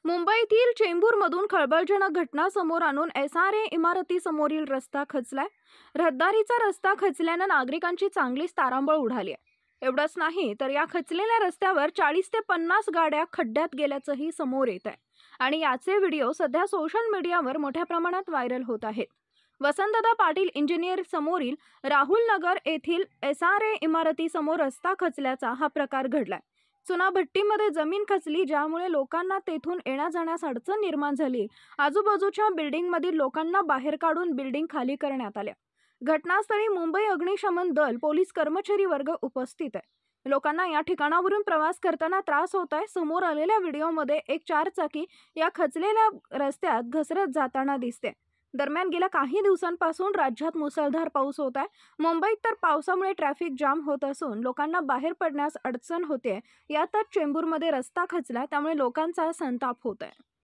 मुंबईतील चेंबूरमधून खळबळजनक घटना समोर आणून एसआरए इमारतीसमोरील रस्ता खचलाय. रहदारीचा रस्ता खचल्यानं नागरिकांची चांगलीच तारांबळ उडाली आहे. एवढंच नाही तर या खचलेल्या रस्त्यावर 40 ते 50 गाड्या खड्ड्यात गेल्याचंही समोर येत आहे आणि याचे व्हिडिओ सध्या सोशल मीडियावर मोठ्या प्रमाणात व्हायरल होत आहेत. वसंतदादा पाटील इंजिनियर समोरील राहुल नगर येथील एसआरए इमारतीसमोर रस्ता खचल्याचा हा प्रकार घडलाय. चुनाभट्टीमध्ये जमीन खचली, ज्यामुळे लोकांना तेथून येण्या-जाण्यास अडचण निर्माण झाली. आजूबाजूच्या बिल्डिंगमधील लोकांना बाहेर काढून बिल्डिंग खाली करण्यात आल्या. घटनास्थळी मुंबई अग्निशमन दल, पोलीस कर्मचारी वर्ग उपस्थित आहे. लोकांना या ठिकाणावरून प्रवास करताना त्रास होत आहे. समोर आलेल्या व्हिडिओमध्ये एक चारचाकी या खचलेल्या रस्त्यात घसरत जाताना दिसते. दरम्यान गेल्या काही दिवसांपासून राज्यात मुसळधार पाऊस होत आहे. मुंबईत तर पावसामुळे ट्रॅफिक जाम होत असून लोकांना बाहेर पडण्यास अडचण होते. यातच चेंबूरमध्ये रस्ता खचला, त्यामुळे लोकांचा संताप होत आहे.